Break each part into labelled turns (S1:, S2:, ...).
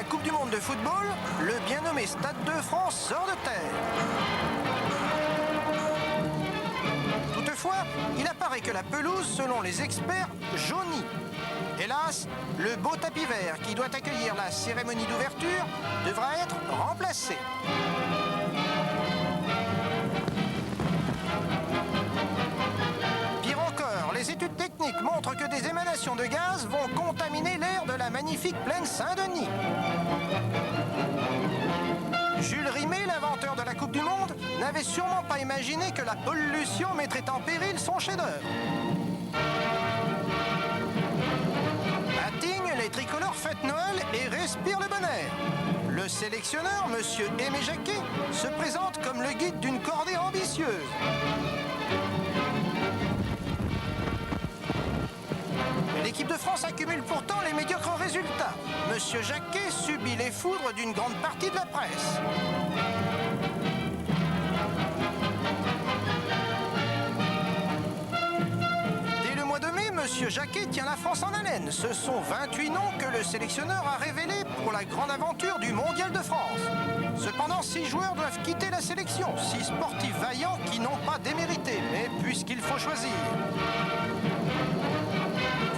S1: Coupe du Monde de football, le bien nommé Stade de France sort de terre. Toutefois, il apparaît que la pelouse, selon les experts, jaunit. Hélas, le beau tapis vert qui doit accueillir la cérémonie d'ouverture devra être remplacé. Pire encore, les études techniques montrent que des émanations de gaz vont contaminer l'air de la magnifique plaine Saint-Denis. Jules Rimet, l'inventeur de la Coupe du Monde, n'avait sûrement pas imaginé que la pollution mettrait en péril son chef-d'œuvre. À Tignes, les tricolores fêtent Noël et respirent le bon air. Le sélectionneur, M. Aimé Jacquet, se présente comme le guide d'une cordée ambitieuse. L'équipe de France accumule pourtant les médiocres résultats. Monsieur Jacquet subit les foudres d'une grande partie de la presse. Dès le mois de mai, Monsieur Jacquet tient la France en haleine. Ce sont 28 noms que le sélectionneur a révélés pour la grande aventure du Mondial de France. Cependant, 6 joueurs doivent quitter la sélection. 6 sportifs vaillants qui n'ont pas démérité, mais puisqu'il faut choisir.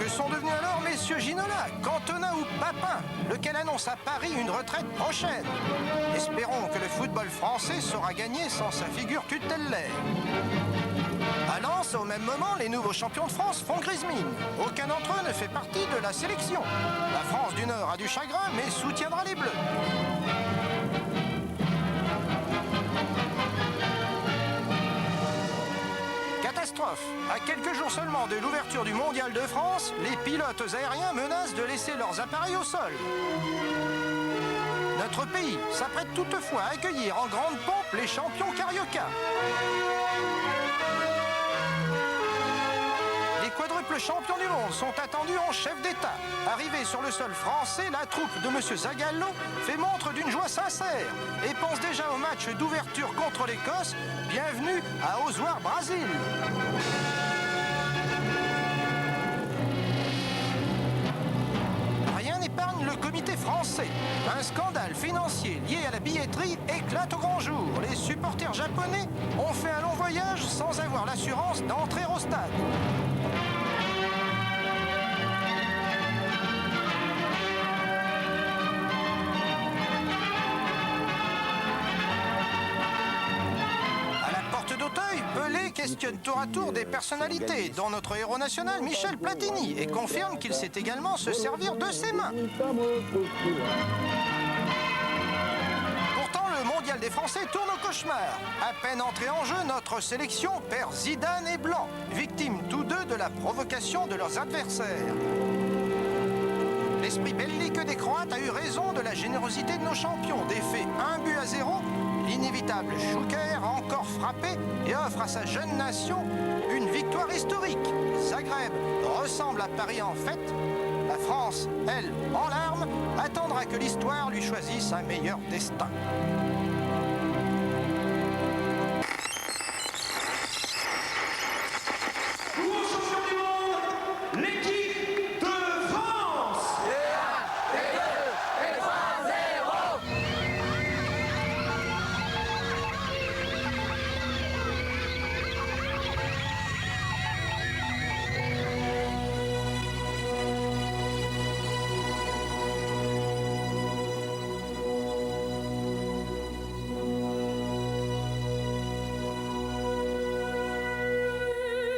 S1: Que sont devenus alors messieurs Ginola, Cantona ou Papin, lequel annonce à Paris une retraite prochaine? Espérons que le football français saura gagner sans sa figure tutélaire. À Lens, au même moment, les nouveaux champions de France font grise mine. Aucun d'entre eux ne fait partie de la sélection. La France du Nord a du chagrin, mais soutiendra les Bleus. Catastrophe. À quelques jours seulement de l'ouverture du Mondial de France, les pilotes aériens menacent de laisser leurs appareils au sol. Notre pays s'apprête toutefois à accueillir en grande pompe les champions Carioca. Les quadruples champions du monde sont attendus en chef d'État. Arrivée sur le sol français, la troupe de M. Zagallo fait montre d'une joie sincère et pense déjà au match d'ouverture contre l'Écosse. Bienvenue à Ozoir, Brésil. Rien n'épargne le comité français. Un scandale financier lié à la billetterie éclate au grand jour. Les supporters japonais ont fait un long voyage sans avoir l'assurance d'entrer au stade. Pelé questionne tour à tour des personnalités, dont notre héros national Michel Platini, et confirme qu'il sait également se servir de ses mains. Pourtant, le mondial des Français tourne au cauchemar. À peine entré en jeu, notre sélection perd Zidane et Blanc, victimes tous deux de la provocation de leurs adversaires. L'esprit bellique des Croates a eu raison de la générosité de nos champions. Défait 1-0, l'inévitable Joker a encore frappé et offre à sa jeune nation une victoire historique. Zagreb ressemble à Paris en fête. La France, elle, en larmes, attendra que l'histoire lui choisisse un meilleur destin.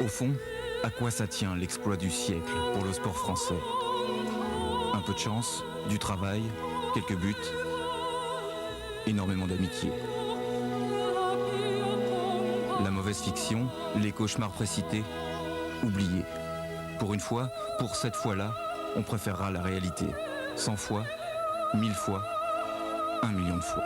S2: Au fond, à quoi ça tient l'exploit du siècle pour le sport français? Un peu de chance, du travail, quelques buts, énormément d'amitié. La mauvaise fiction, les cauchemars précités, oubliés. Pour une fois, pour cette fois-là, on préférera la réalité. 100 fois, 1000 fois, 1 million de fois.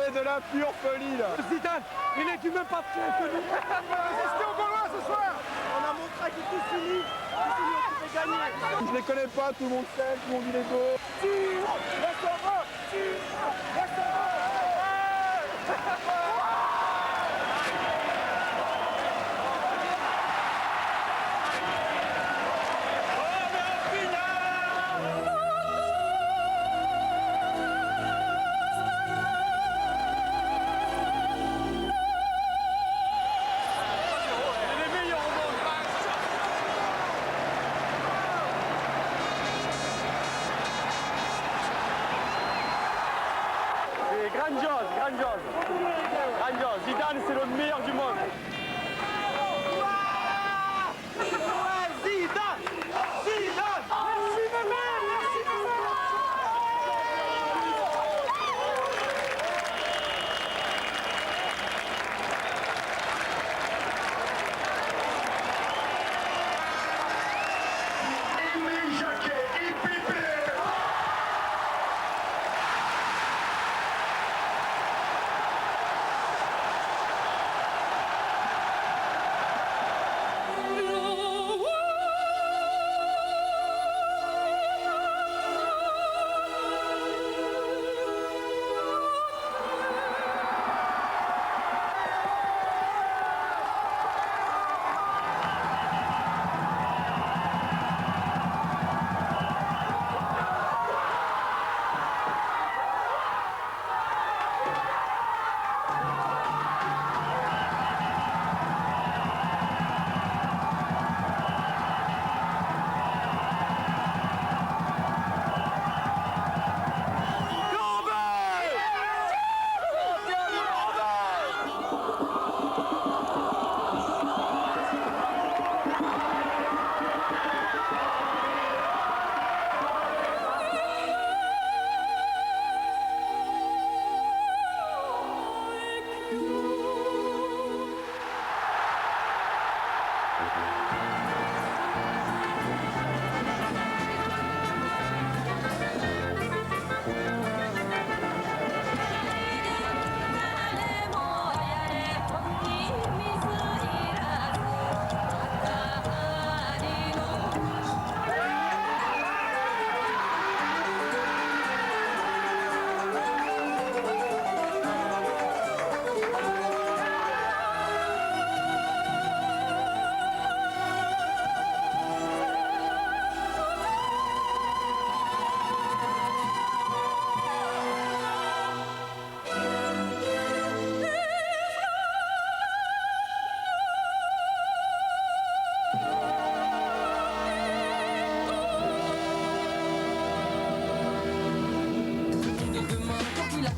S3: De la pure folie là. Zidane, il est du même pas prêt que nous. Résistez aux Gaulois ce soir. On a montré qu'il est tout fini. On pouvait gagner. Je les connais pas, tout le monde sait, tout le monde dit les go. Tire, laisse-toi, Grandiose. Zidane, c'est le meilleur du monde. Zidane. Merci bébé, merci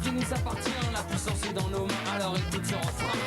S4: qui nous appartient, la puissance est dans nos mains, alors écoute ce refrain.